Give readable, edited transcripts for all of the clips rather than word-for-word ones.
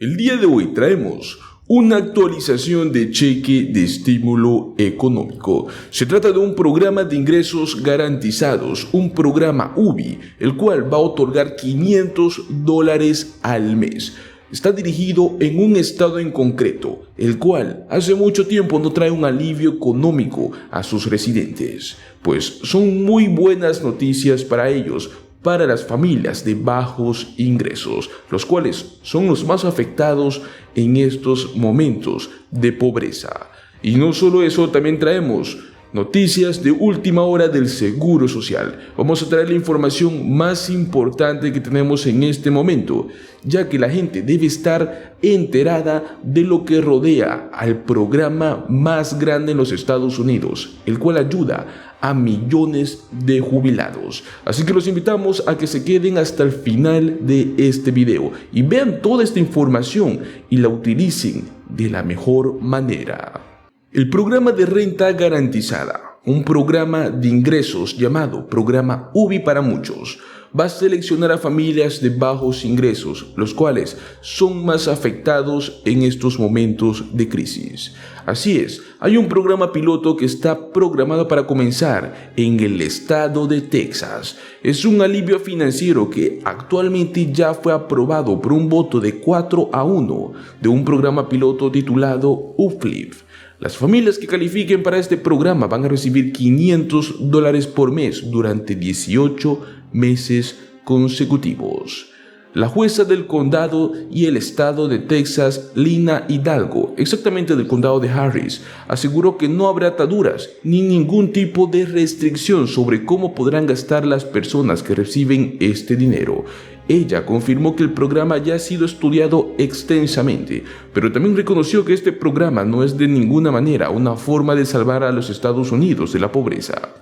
El día de hoy traemos una actualización de cheque de estímulo económico. Se trata de un programa de ingresos garantizados, un programa UBI, el cual va a otorgar $500 al mes. Está dirigido en un estado en concreto, el cual hace mucho tiempo no trae un alivio económico a sus residentes. Pues son muy buenas noticias para ellos, para las familias de bajos ingresos, los cuales son los más afectados en estos momentos de pobreza. Y no solo eso, también traemos noticias de última hora del Seguro Social. Vamos a traer la información más importante que tenemos en este momento, ya que la gente debe estar enterada de lo que rodea al programa más grande en los Estados Unidos, el cual ayuda a millones de jubilados. Así que los invitamos a que se queden hasta el final de este video y vean toda esta información y la utilicen de la mejor manera. El programa de renta garantizada, un programa de ingresos llamado programa UBI para muchos, va a seleccionar a familias de bajos ingresos, los cuales son más afectados en estos momentos de crisis. Así es, hay un programa piloto que está programado para comenzar en el estado de Texas. Es un alivio financiero que actualmente ya fue aprobado por un voto de 4-1 de un programa piloto titulado UFLIF. Las familias que califiquen para este programa van a recibir $500 por mes durante 18 meses consecutivos. La jueza del condado y el estado de Texas, Lina Hidalgo, exactamente del condado de Harris, aseguró que no habrá ataduras ni ningún tipo de restricción sobre cómo podrán gastar las personas que reciben este dinero. Ella confirmó que el programa ya ha sido estudiado extensamente, pero también reconoció que este programa no es de ninguna manera una forma de salvar a los Estados Unidos de la pobreza.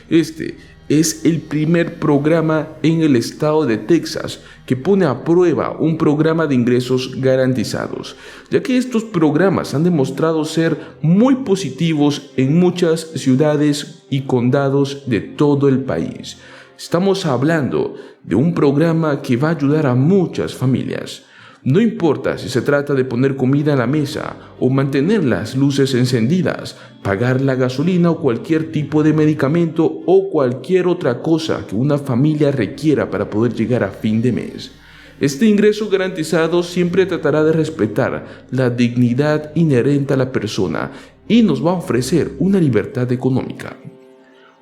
Este es el primer programa en el estado de Texas que pone a prueba un programa de ingresos garantizados, ya que estos programas han demostrado ser muy positivos en muchas ciudades y condados de todo el país. Estamos hablando de un programa que va a ayudar a muchas familias. No importa si se trata de poner comida en la mesa o mantener las luces encendidas, pagar la gasolina o cualquier tipo de medicamento o cualquier otra cosa que una familia requiera para poder llegar a fin de mes. Este ingreso garantizado siempre tratará de respetar la dignidad inherente a la persona y nos va a ofrecer una libertad económica.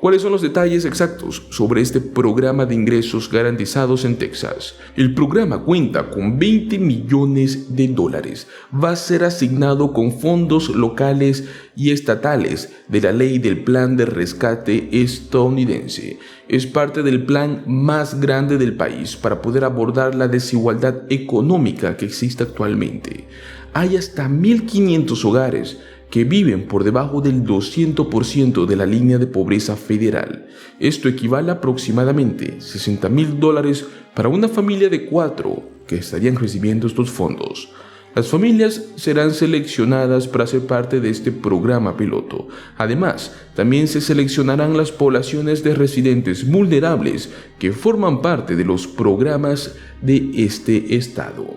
¿Cuáles son los detalles exactos sobre este programa de ingresos garantizados en Texas? El programa cuenta con $20 millones. Va a ser asignado con fondos locales y estatales de la ley del Plan de Rescate estadounidense. Es parte del plan más grande del país para poder abordar la desigualdad económica que existe actualmente. Hay hasta 1.500 hogares que viven por debajo del 200% de la línea de pobreza federal. Esto equivale a aproximadamente $60,000 para una familia de 4 que estarían recibiendo estos fondos. Las familias serán seleccionadas para ser parte de este programa piloto. Además, también se seleccionarán las poblaciones de residentes vulnerables que forman parte de los programas de este estado.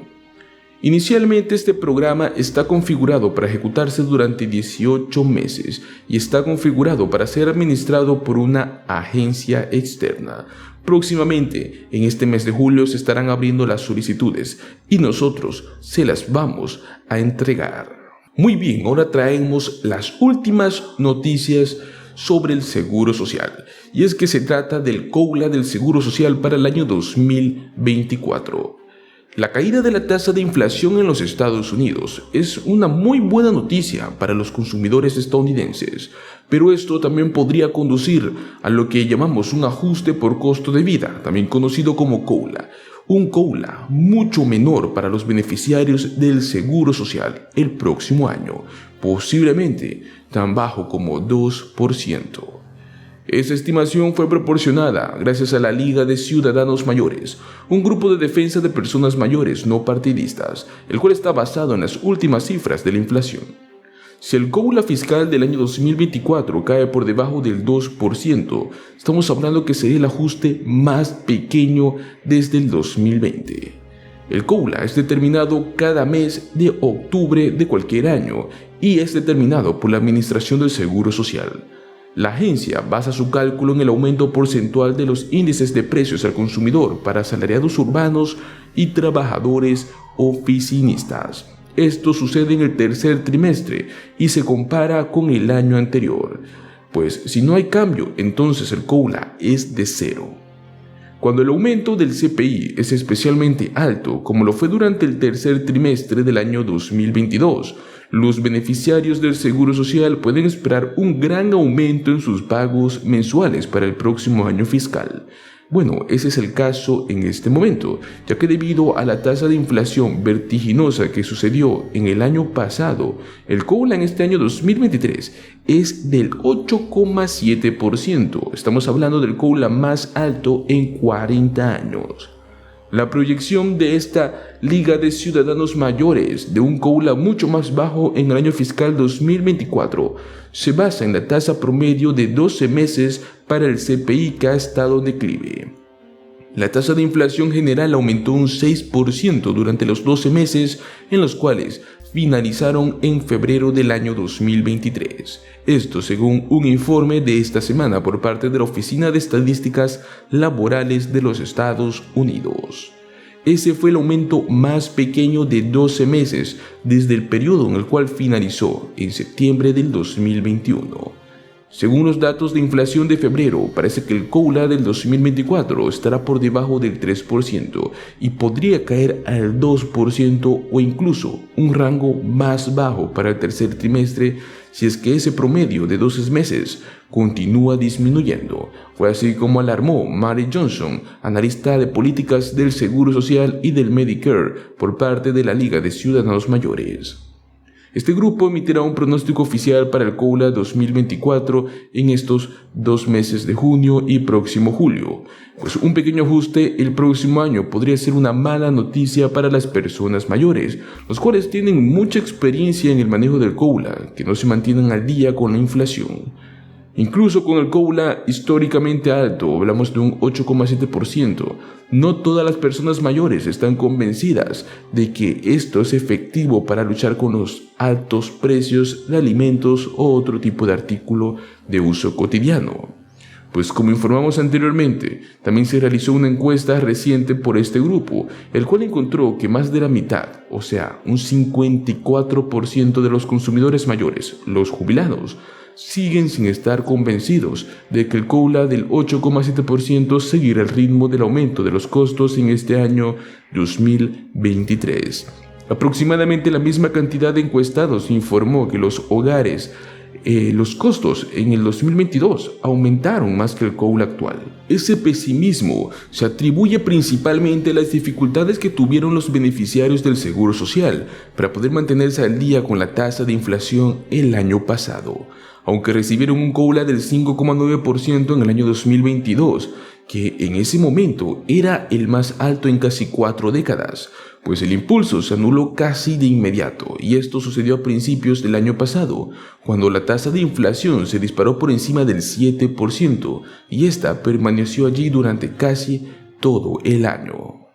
Inicialmente este programa está configurado para ejecutarse durante 18 meses y está configurado para ser administrado por una agencia externa. Próximamente, en este mes de julio, se estarán abriendo las solicitudes y nosotros se las vamos a entregar. Muy bien, ahora traemos las últimas noticias sobre el Seguro Social, y es que se trata del COLA del Seguro Social para el año 2024. La caída de la tasa de inflación en los Estados Unidos es una muy buena noticia para los consumidores estadounidenses, pero esto también podría conducir a lo que llamamos un ajuste por costo de vida, también conocido como COLA. Un COLA mucho menor para los beneficiarios del Seguro Social el próximo año, posiblemente tan bajo como 2%. Esta estimación fue proporcionada gracias a la Liga de Ciudadanos Mayores, un grupo de defensa de personas mayores no partidistas, el cual está basado en las últimas cifras de la inflación. Si el COLA fiscal del año 2024 cae por debajo del 2%, estamos hablando que sería el ajuste más pequeño desde el 2020. El COULA es determinado cada mes de octubre de cualquier año y es determinado por la Administración del Seguro Social. La agencia basa su cálculo en el aumento porcentual de los índices de precios al consumidor para asalariados urbanos y trabajadores oficinistas. Esto sucede en el tercer trimestre y se compara con el año anterior. Pues si no hay cambio, entonces el COULA es de cero. Cuando el aumento del CPI es especialmente alto, como lo fue durante el tercer trimestre del año 2022, los beneficiarios del Seguro Social pueden esperar un gran aumento en sus pagos mensuales para el próximo año fiscal. Bueno, ese es el caso en este momento, ya que debido a la tasa de inflación vertiginosa que sucedió en el año pasado, el COULA en este año 2023 es del 8,7%. Estamos hablando del COULA más alto en 40 años. La proyección de esta Liga de Ciudadanos Mayores de un COULA mucho más bajo en el año fiscal 2024 se basa en la tasa promedio de 12 meses para el CPI que ha estado en declive. La tasa de inflación general aumentó un 6% durante los 12 meses en los cuales finalizaron en febrero del año 2023. Esto según un informe de esta semana por parte de la Oficina de Estadísticas Laborales de los Estados Unidos. Ese fue el aumento más pequeño de 12 meses desde el periodo en el cual finalizó en septiembre del 2021. Según los datos de inflación de febrero, parece que el COULA del 2024 estará por debajo del 3% y podría caer al 2% o incluso un rango más bajo para el tercer trimestre si es que ese promedio de 12 meses continúa disminuyendo. Fue así como alarmó Mary Johnson, analista de políticas del Seguro Social y del Medicare por parte de la Liga de Ciudadanos Mayores. Este grupo emitirá un pronóstico oficial para el COULA 2024 en estos 2 meses de junio y próximo julio. Pues un pequeño ajuste el próximo año podría ser una mala noticia para las personas mayores, los cuales tienen mucha experiencia en el manejo del COULA, que no se mantienen al día con la inflación. Incluso con el COULA históricamente alto, hablamos de un 8,7%, no todas las personas mayores están convencidas de que esto es efectivo para luchar con los altos precios de alimentos o otro tipo de artículo de uso cotidiano. Pues como informamos anteriormente, también se realizó una encuesta reciente por este grupo, el cual encontró que más de la mitad, o sea, un 54% de los consumidores mayores, los jubilados, siguen sin estar convencidos de que el COULA del 8,7% seguirá el ritmo del aumento de los costos en este año 2023. Aproximadamente la misma cantidad de encuestados informó que los hogares los costos en el 2022 aumentaron más que el COULA actual. Ese pesimismo se atribuye principalmente a las dificultades que tuvieron los beneficiarios del Seguro Social para poder mantenerse al día con la tasa de inflación el año pasado. Aunque recibieron un COULA del 5,9% en el año 2022, que en ese momento era el más alto en casi 4 décadas, pues el impulso se anuló casi de inmediato, y esto sucedió a principios del año pasado, cuando la tasa de inflación se disparó por encima del 7%, y esta permaneció allí durante casi todo el año.